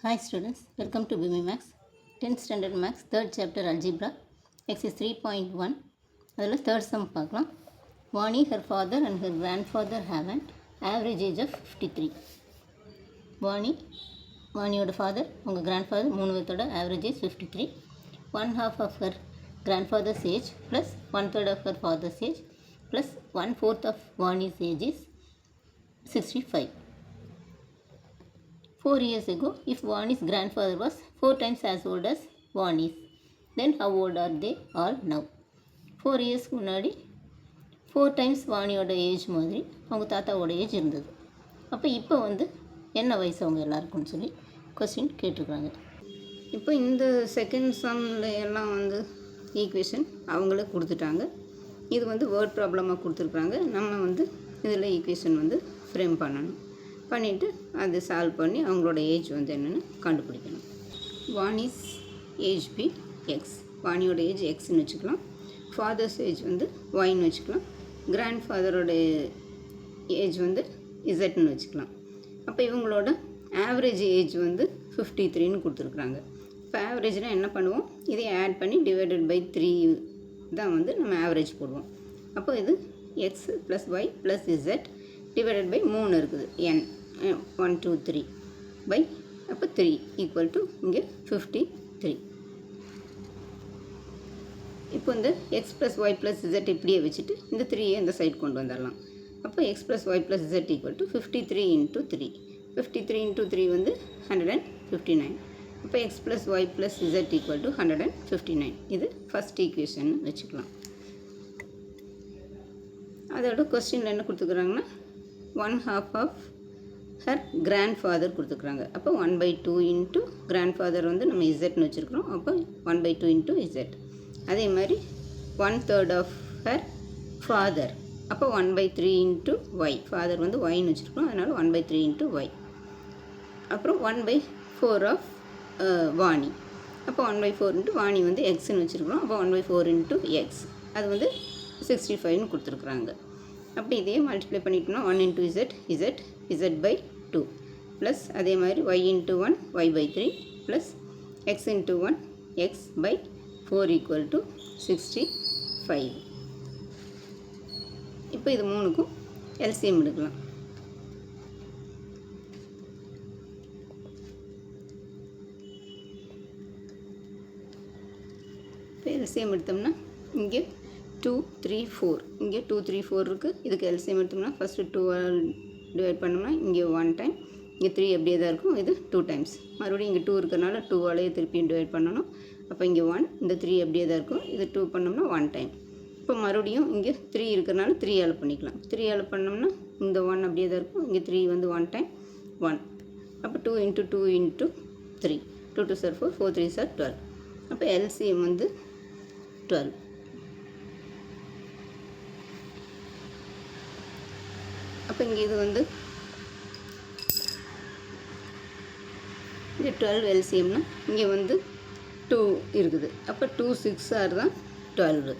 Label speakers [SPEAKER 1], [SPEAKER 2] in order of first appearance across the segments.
[SPEAKER 1] Hi students, welcome to BMI Max 10th Standard Max 3rd Chapter Algebra Exercise 3.1 அதில் third sum பார்க்கலாம். Vani, her father and her grandfather have an average age of 53. வாணியோட father உங்கள் grandfather 3 பேர்த்தோட average age 53. 1/2 of her grandfather's age plus 1/3 of her father's age plus 1/4 of Vani's age is 65. 4 years ago, if Vani's grandfather was 4 times as old as Vani's, then how old are they all now? 4 years முன்னாடி 4 times வாணியோட age மாதிரி அவங்க தாத்தாவோட age இருந்தது. அப்போ இப்போ என்ன வயசு அவங்க எல்லாருக்கும்னு சொல்லி கொஸ்டின் கேட்டிருக்காங்க. இப்போ இந்த செகண்ட் சம்மில் எல்லாம் ஈக்குவேஷன் அவங்களே கொடுத்துட்டாங்க. இது வேர்ட் ப்ராப்ளமாக கொடுத்துருக்குறாங்க. நம்ம இதில் ஈக்குவேஷன் ஃப்ரேம் பண்ணணும். பண்ணிவிட்டு அதை சால்வ் பண்ணி அவங்களோட ஏஜ் என்னென்னு கண்டுபிடிக்கணும். வாணிஸ் ஏஜ் பி எக்ஸ், வாணியோட ஏஜ் எக்ஸ்ன்னு வச்சுக்கலாம். ஃபாதர்ஸ் ஏஜ் ஒய்ன்னு வச்சுக்கலாம். கிராண்ட் ஃபாதரோட ஏஜ் இசட்னு வச்சுக்கலாம். அப்போ இவங்களோட ஆவரேஜ் ஏஜ் 53ன்னு கொடுத்துருக்குறாங்க. இப்போ ஆவரேஜ்னால் என்ன பண்ணுவோம், இதை ஆட் பண்ணி டிவைடட் பை 3 தான் நம்ம ஆவரேஜ் போடுவோம். அப்போ இது X plus Y plus Z divided by 3 இருக்குது, என் 1 2 3 பை அப்போ 3 ஈக்குவல் டு இங்கே 53. இப்போ இந்த X plus Y plus Z இப்படியே வச்சுட்டு இந்த 3யை இந்த சைடு கொண்டு வந்துடலாம். அப்போ X plus Y plus Z equal to 53 × 3. 53 × 3 159. அப்போ X plus Y plus Z equal to 159. இது ஃபஸ்ட் ஈக்குவேஷன் வச்சுக்கலாம். அதோட கொஸ்டினில் என்ன கொடுத்துக்கிறாங்கன்னா 1/2 ஆஃப் ஹர் கிராண்ட்ஃபாதர் கொடுத்துக்குறாங்க. அப்போ 1/2 இன்ட்டு கிராண்ட்ஃபாதர் நம்ம இசட்னு வச்சுருக்குறோம். அப்போ 1/2 இன்ட்டு இசட். அதே மாதிரி 1/3 ஆஃப் ஹர் ஃபாதர், அப்போ 1/3 இன்ட்டு ஒய், ஃபாதர் ஒய்ன்னு வச்சுருக்கோம், அதனால் 1/3 இன்ட்டு ஒய். அப்புறம் 1/4 ஆஃப் வாணி, அப்போ 1/4 இன்ட்டு வாணி எக்ஸ்ன்னு வச்சுருக்குறோம். அப்போ 1/4 இன்ட்டு எக்ஸ், அது 65ன்னு கொடுத்துருக்குறாங்க. அப்படி இதையே மல்டிப்ளை பண்ணிட்டோம்னா 1 into Z, Z by 2 plus அதே மாதிரி Y into 1 Y by 3 plus X into 1 X by 4 equal to 65. இப்போ இது மூணுக்கும் எல்சிஎம் எடுக்கலாம். இப்போ எல்சிஎம் எடுத்தோம்னா இங்கே 2 3 4, இங்கே 2 3 4 இருக்குது. இதுக்கு எல்சிஎம் எடுத்தோம்னா ஃபஸ்ட்டு 2 டிவைட் பண்ணோம்னா இங்கே 1 டைம், இங்கே 3 அப்படியே தான் இருக்கும், இது 2 டைம்ஸ். மறுபடியும் இங்கே 2 இருக்கிறனால 2ஆலேயே திருப்பியும் டிவைட் பண்ணணும். அப்போ இங்கே 1, இந்த 3 அப்படியே தான் இருக்கும், இது 2 பண்ணோம்னா 1 டைம். இப்போ மறுபடியும் இங்கே 3 இருக்கிறனால 3ஆல் பண்ணிக்கலாம். 3ஆல் பண்ணோம்னா இந்த 1 அப்படியே தான் இருக்கும், இங்கே 3 1 டைம் 1. அப்போ 2 இன்ட்டு 2 இன்ட்டு 3, 2 2 சார் 4, 4 3 சார் 12. அப்போ எல்சிஎம் 12. அப்போ இங்கே இது இங்கே 12 எல்சிஎம்னா இங்கே 2 இருக்குது. அப்போ 2 6 தான் 12.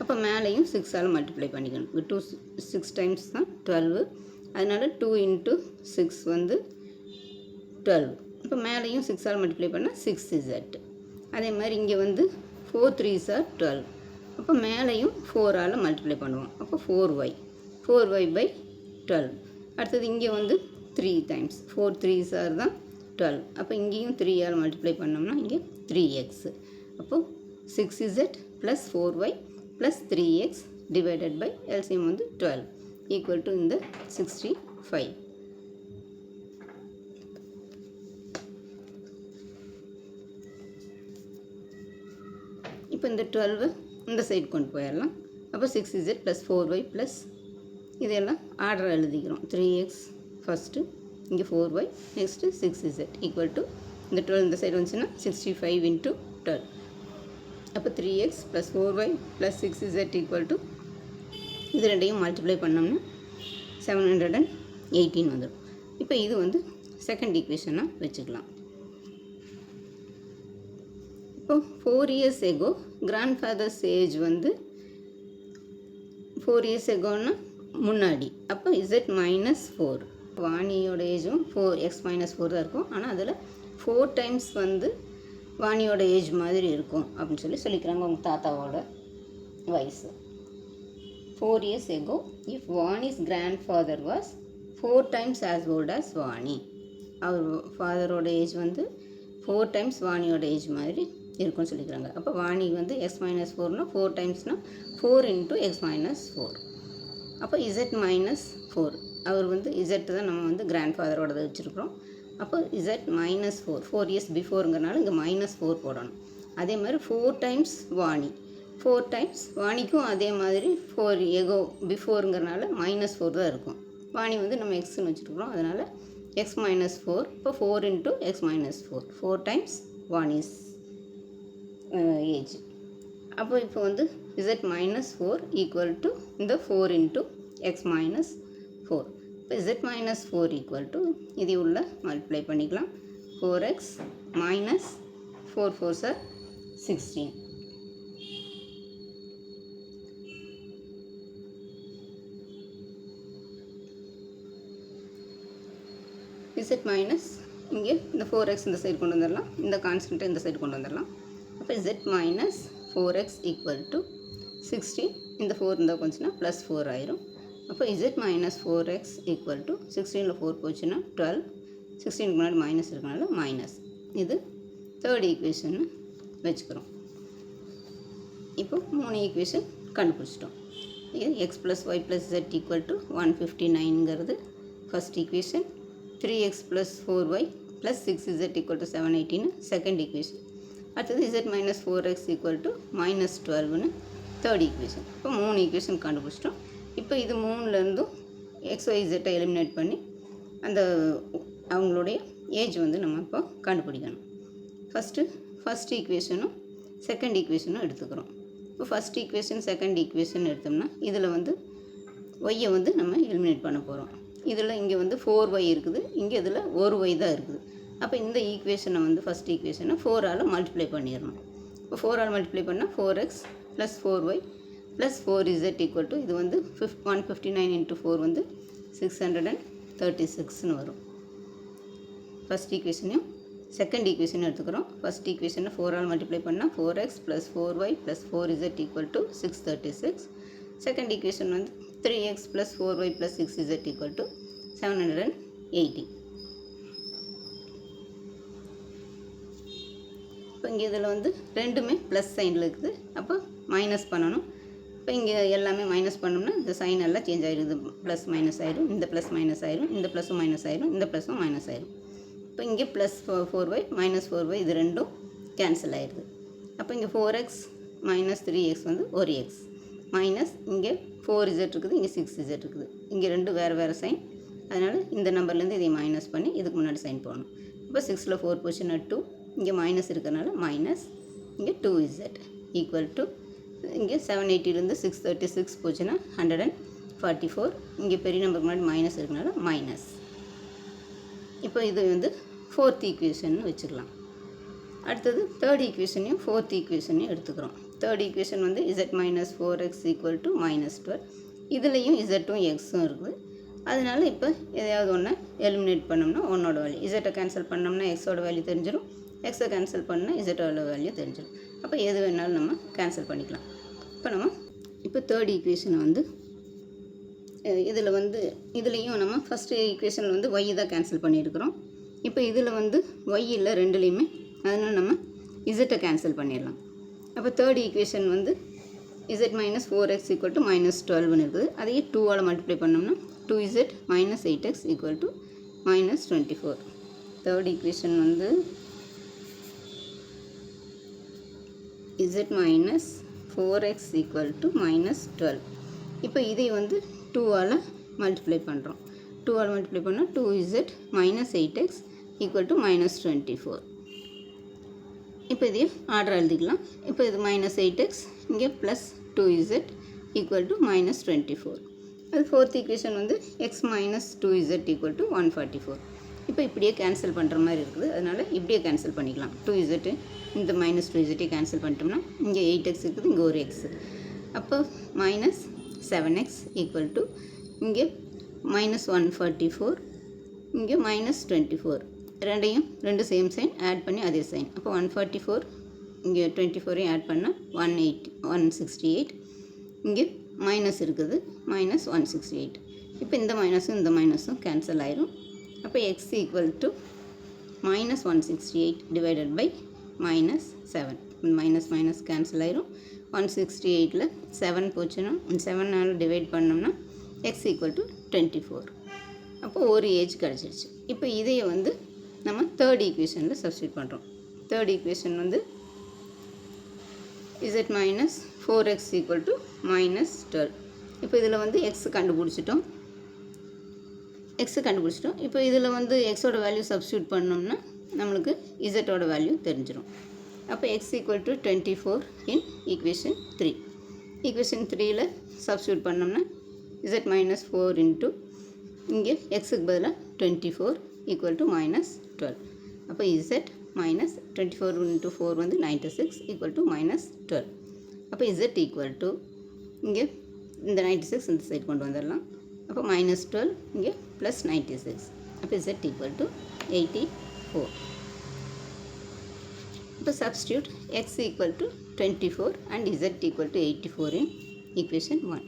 [SPEAKER 1] அப்போ மேலேயும் 6ஆல் மல்டிப்ளை பண்ணிக்கணும். 2 6 டைம்ஸ் தான் 12, அதனால் 2 இன்ட்டு 6 12. இப்போ மேலேயும் 6ஆல் மல்டிப்ளை பண்ணால் 6z. அதே மாதிரி இங்கே 4 3s are 12. அப்போ மேலேயும் 4ஆல் மல்டிப்ளை பண்ணுவோம். அப்போ 4y பை 12. அடுத்தது இங்கே 3 டைம்ஸ் 4 3s are தான் 12. அப்போ இங்கேயும் 3ஆல் மல்டிப்ளை பண்ணோம்னா இங்கே 3x. அப்போது 6z plus 4y plus 3x divided by LCM 12 equal to இந்த 65. இப்போ இந்த 12 இந்த சைடு கொண்டு போயிடலாம். அப்போ 6z ப்ளஸ் 4y ப்ளஸ் இதெல்லாம் ஆர்டர் எழுதிக்கிறோம். 3x ஃபஸ்ட்டு, இங்கே 4y, next 6z equal to இந்த 12 இந்த சைடு வந்துச்சுன்னா 65 இன்ட்டு 12. அப்போ 3x plus 4y plus 6z equal to இது ரெண்டையும் மல்டிப்ளை பண்ணோம்னா 718 வந்துடும். இப்போ இது செகண்ட் ஈக்குவேஷனாக வச்சுக்கலாம். இப்போ 4 years ago grandfather's age 4 years agoன்னா முன்னாடி. அப்போ இசட் -4, வாணியோட ஏஜும் 4x - 4 தான் இருக்கும். ஆனால் அதில் 4 டைம்ஸ் வந்து வாணியோட ஏஜ் மாதிரி இருக்கும் அப்படின்னு சொல்லிக்கிறாங்க உங்கள் தாத்தாவோட வயசு. 4 years ago, if Vani's grandfather was 4 times as old as Vani. Our ஃபாதரோட age வந்து 4 டைம்ஸ் வாணியோட ஏஜ் மாதிரி இருக்கும்னு சொல்லிக்கிறாங்க. அப்போ வாணி வந்து x-4னா 4 டைம்ஸ்னால் 4 × x-4. அப்போ z-4 அவர் வந்து z தான் நம்ம வந்து கிராண்ட்ஃபாதரோட வச்சுருக்குறோம். அப்போ z-4 4 இயர்ஸ் பிஃபோருங்கிறனால இங்கே -4 போடணும். அதே மாதிரி 4 டைம்ஸ் வாணி 4 டைம்ஸ் வாணிக்கும் அதே மாதிரி 4 எகோ பிஃபோருங்கிறனால -4 தான் இருக்கும். வாணி வந்து நம்ம எக்ஸ்ன்னு வச்சுருக்குறோம், அதனால் x-4. இப்போ 4 × x-4 4 டைம்ஸ் வாணிஸ் ஏஜ். அப்போ இப்போ வந்து z-4 ஈக்குவல் டு இந்த 4 × x-4. இப்போ z-4 ஈக்குவல் டு இது உள்ள மல்டிப்ளை பண்ணிக்கலாம். 4x minus 4 4s are 16. z minus இங்கே இந்த 4x இந்த சைடு கொண்டு வந்துடலாம், இந்த கான்ஸ்டன்ட்டை இந்த சைடு கொண்டு வந்துடலாம். அப்போ z minus 4x equal to 16. இந்த 4 இருந்தால் கொஞ்சம்னா +4 ஆயிரும். அப்போ z minus 4x equal to 16ல் 4 போச்சுன்னா 12. 16க்கு முன்னாடி மைனஸ் இருக்கனால மைனஸ். இது தேர்ட் ஈக்குவேஷன் வச்சுக்கிறோம். இப்போ 3 ஈக்குவேஷன் கண்டுபிடிச்சிட்டோம். இது x + y + z equal to 159ங்கிறது first equation. 3x + 4y + 6z = 718 second equation. அடுத்தது z - 4x = -12ன்னு தேர்ட் ஈக்குவேஷன். இப்போ 3 ஈக்குவேஷன் கண்டுபிடிச்சிட்டோம். இப்போ இது 3லேருந்தும் xyz எலிமினேட் பண்ணி அந்த அவங்களுடைய ஏஜ் வந்து நம்ம இப்போ கண்டுபிடிக்கணும். ஃபஸ்ட் ஈக்குவேஷனும் செகண்ட் ஈக்குவேஷனும் எடுத்துக்கிறோம். இப்போ ஃபஸ்ட் ஈக்குவேஷன் செகண்ட் ஈக்குவேஷன் எடுத்தோம்னா இதில் வந்து ஒய்யை வந்து நம்ம எலிமினேட் பண்ண போகிறோம். இதில் இங்கே வந்து 4y இருக்குது, இங்கே இதில் 1y தான் இருக்குது. அப்போ இந்த ஈக்குவேஷனை வந்து ஃபஸ்ட் ஈக்குவேஷனை 4ஆல் மல்டிப்ளை பண்ணிடணும். இப்போ 4ஆல் மல்டிப்ளை பண்ணால் 4x + 4y + 4z = இது வந்து 159 × 4 வந்து 636ன்னு வரும். ஃபஸ்ட் ஈக்குவேஷனையும் செகண்ட் ஈக்குவேஷனும் எடுத்துக்கிறோம். ஃபஸ்ட் ஈக்குவேஷனை 4ஆல் மல்டிப்ளை பண்ணால் 4x + 4y + 4z = 636. Second equation வந்து 3x + 4y + 6z = 780. இப்போ இங்கே இதில் வந்து ரெண்டுமே ப்ளஸ் சைனில் இருக்குது, அப்போ மைனஸ் பண்ணணும். இப்போ இங்கே எல்லாமே மைனஸ் பண்ணோம்னா இந்த சைன் எல்லாம் சேஞ்ச் ஆகிடுது, ப்ளஸ் மைனஸ் ஆயிடும், இந்த ப்ளஸ் மைனஸ் ஆயிடும், இந்த ப்ளஸும் மைனஸ் ஆயிடும், இந்த ப்ளஸும் மைனஸ் ஆயிடும். இப்போ இங்கே +4y -4y இது ரெண்டும் கேன்சல் ஆயிடுது. அப்போ இங்கே 4x - 3x வந்து 1x மைனஸ் இங்கே 4z இருக்குது, இங்கே 6z இருக்குது, இங்கே ரெண்டு வேறு வேறு சைன். அதனால் இந்த நம்பர்லேருந்து இதை மைனஸ் பண்ணி இதுக்கு முன்னாடி சைன் போடணும். இப்போ 6ல் 4 போச்சுன்னா 2, இங்கே மைனஸ் இருக்கிறனால மைனஸ், இங்கே 2z = இங்கே 780லேருந்து 636 போச்சுன்னா 144. இங்கே பெரிய நம்பருக்கு முன்னாடி மைனஸ் இருக்கனால மைனஸ். இப்போ இது வந்து ஃபோர்த் ஈக்குவேஷன் வச்சுக்கலாம். அடுத்தது தேர்ட் ஈக்குவேஷனையும் ஃபோர்த் ஈக்குவேஷனையும் எடுத்துக்கிறோம். தேர்ட் ஈக்குவேஷன் வந்து z - 4x = -12. இதுலேயும் z-ம் x-ம் இருக்குது. அதனால் இப்போ எதையாவது ஒன்று எலிமினேட் பண்ணோம்னா ஒன்னோட வேல்யூ, z-ஐ கேன்சல் பண்ணோம்னா x-ஓட வேல்யூ தெரிஞ்சிடும், x-ஐ கேன்சல் பண்ணால் z-ஓட வேல்யூ தெரிஞ்சிடும். அப்போ எது வேணாலும் நம்ம கேன்சல் பண்ணிக்கலாம். இப்போ தேர்ட் ஈக்குவேஷனை வந்து இதில் வந்து இதுலேயும் நம்ம ஃபஸ்ட்டு ஈக்குவேஷனில் வந்து y தான் கேன்சல் பண்ணியிருக்கிறோம். இப்போ இதில் வந்து y இல்லை ரெண்டுலேயுமே, அதனால் நம்ம z-ஐ கேன்சல் பண்ணிடலாம். அப்போ தேர்ட் ஈக்குவேஷன் வந்து z - 4x = -12ன்னு இருக்குது. அதையே 2ஆல் மல்டிப்ளை பண்ணோம்னா 2z - 8x = -24. தேர்ட் ஈக்குவேஷன் வந்து z - 4x = -12. இப்போ இதை வந்து 2ஆல் மல்டிப்ளை பண்ணுறோம். 2ஆல் மல்டிப்ளை பண்ணால் 2z - 8x = -24. இப்போ இதையும் ஆர்டர் எழுதிக்கலாம். இப்போ இது -8x, இங்கே +2z = -24. அது ஃபோர்த் ஈக்குவேஷன் வந்து x - 2z = 144. இப்போ இப்படியே கேன்சல் பண்ணுற மாதிரி இருக்குது, அதனால் இப்படியே கேன்சல் பண்ணிக்கலாம். 2z இந்த -2z கேன்சல் பண்ணிட்டோம்னா இங்கே 8x இருக்குது, இங்கே ஒரு x. அப்போ -7x = இங்கே -144, இங்கே -24. ரெண்டு சேம் சைன் ஆட் பண்ணி அதே சைன். அப்போ 144 இங்கே 24ஐயும் ஆட் பண்ணால் 168. இங்கே மைனஸ் இருக்குது, மைனஸ் 168. இப்போ இந்த மைனஸும் கேன்சல் ஆயிரும். அப்போ X equal to minus 168 divided by minus 7. Minus cancel ஆயிரும். 168ல் 7 போச்சுன்னா 7ஆல் டிவைட் பண்ணோம்னா எக்ஸ் ஈக்குவல் டு 24. அப்போ ஒரு ஏஜ் கிடச்சிருச்சு. இப்போ இதையை வந்து நம்ம தேர்ட் ஈக்குவேஷனில் சப்ஸ்டியூட் பண்ணுறோம். தேர்ட் ஈக்குவேஷன் வந்து z minus 4x equal to minus 12. இப்போ இதில் வந்து எக்ஸ் கண்டுபிடிச்சிட்டோம். இப்போ இதில் வந்து எக்ஸோட வேல்யூ சப்ஸ்டியூட் பண்ணோம்னா நம்மளுக்கு இசட்டோட வேல்யூ தெரிஞ்சிடும். அப்போ X equal to 24 in equation 3. Equation 3ல் சப்ஸ்டியூட் பண்ணோம்னா z மைனஸ் 4 இன்ட்டு இங்கே எக்ஸுக்கு பதிலாக 24 ஈக்குவல் டு மைனஸ் 12. அப்போ z மைனஸ் 24 இன்ட்டு 4 வந்து 96 ஈக்குவல் டு மைனஸ் 12. அப்போ z ஈக்குவல் டு இங்கே இந்த 96 இந்த சைடு கொண்டு வந்துடலாம். அப்போ மைனஸ் 12 இங்கே ப்ளஸ் 96. அப்போ z ஈக்குவல் டு 84. இப்போ substitute x equal to 24 and z equal to 84 in equation 1.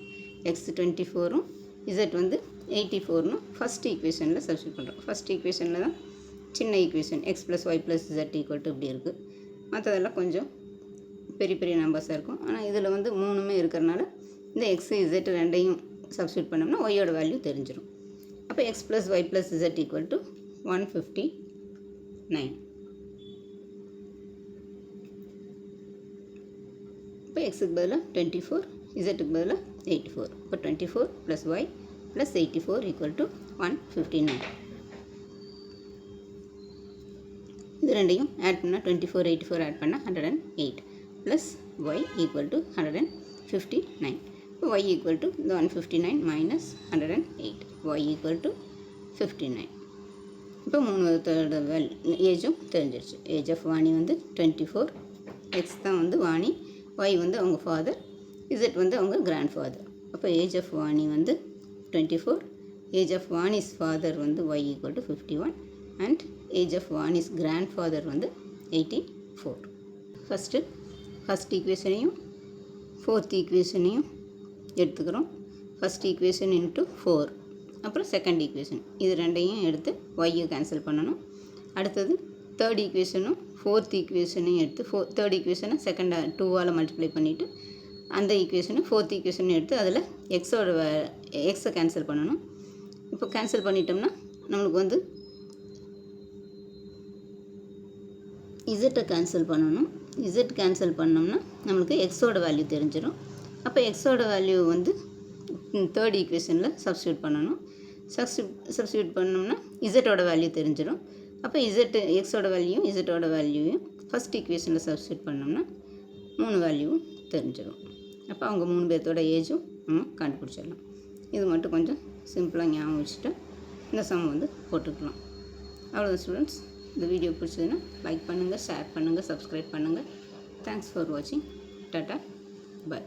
[SPEAKER 1] x 24ம் z வந்து 84ன்னு ஃபஸ்ட் ஈக்குவேஷனில் சப்ஸ்டியூட் பண்ணுறோம். ஃபஸ்ட் ஈக்குவேஷனில் தான் சின்ன equation x plus Y plus z equal to இப்படி இருக்குது. மற்றதெல்லாம் கொஞ்சம் பெரிய நம்பர்ஸாக இருக்கும். ஆனால் இதில் வந்து 3மே இருக்கிறனால இந்த எக்ஸ் z ரெண்டையும் சப்ஸ்டியூட் பண்ணோம்னா ஒய்யோட வேல்யூ தெரிஞ்சிடும். அப்போ x plus Y plus z equal to 159. இப்போ எக்ஸுக்கு பதிலாக 24, இசட்டுக்கு பதிலாக 84. இப்போ 24 plus Y plus 84 equal to 159. இது ரெண்டையும் ஆட் பண்ணால் 24, 84 ஆட் பண்ணால் 108 ப்ளஸ் ஒய் ஈக்குவல் டு 159. இப்போ ஒய் ஈக்குவல் டு இந்த 159 மைனஸ் 108. Y equal to 59. இப்போ 3 ஏஜும் தெரிஞ்சிருச்சு. ஏஜ் ஆஃப் வாணி வந்து 24. எக்ஸ் தான் வந்து வாணி, ஒய் வந்து அவங்க ஃபாதர், இசட் வந்து அவங்க கிராண்ட் ஃபாதர். அப்போ ஏஜ் ஆஃப் வாணி வந்து 24. ஏஜ் ஆஃப் வாணிஸ் ஃபாதர் வந்து Y equal to 51 and age of Vani's grandfather வந்து 84. ஃபஸ்ட் ஈக்குவேஷனையும் ஃபோர்த் ஈக்குவேஷனையும் எடுத்துக்கிறோம். First equation into 4. அப்புறம் செகண்ட் ஈக்குவேஷன் இது ரெண்டையும் எடுத்து ஒய்யை கேன்சல் பண்ணணும். அடுத்தது தேர்ட் ஈக்குவேஷனும் ஃபோர்த் ஈக்குவேஷனையும் எடுத்து தேர்ட் ஈக்குவேஷனை செகண்ட் 2ஆல் மல்டிப்ளை பண்ணிவிட்டு அந்த ஈக்குவேஷனை ஃபோர்த் ஈக்குவேஷனை எடுத்து அதில் எக்ஸை கேன்சல் பண்ணணும். இப்போ கேன்சல் பண்ணிட்டோம்னா நம்மளுக்கு வந்து இசட்டை கேன்சல் பண்ணணும். இசட் கேன்சல் பண்ணோம்னா நம்மளுக்கு எக்ஸோட வேல்யூ தெரிஞ்சிடும். அப்போ எக்ஸோட வேல்யூ வந்து தேர்ட் ஈக்குவேஷனில் சப்ஸ்டியூட் பண்ணணும். சப்ஸ்டியூட் பண்ணோம்னா இசட்டோட வேல்யூ தெரிஞ்சிடும். அப்போ எக்ஸோட வேல்யூயும் இசட்டோட வேல்யூயும் ஃபஸ்ட் ஈக்குவேஷனில் சப்ஸ்டியூட் பண்ணோம்னா 3 வேல்யூவும் தெரிஞ்சிடும். அப்போ அவங்க 3 பேர்த்தோட ஏஜும் நம்ம கண்டுபிடிச்சிடலாம். இது மட்டும் கொஞ்சம் சிம்பிளாக ஞாபகம் வச்சுட்டு இந்த சம் வந்து போட்டுக்கலாம். அவ்வளோதான் ஸ்டூடெண்ட்ஸ். இந்த வீடியோ பிடிச்சதுன்னா லைக் பண்ணுங்கள், ஷேர் பண்ணுங்கள், சப்ஸ்கிரைப் பண்ணுங்கள். தேங்க்ஸ் ஃபார் வாட்சிங். டாட்டா, பாய்.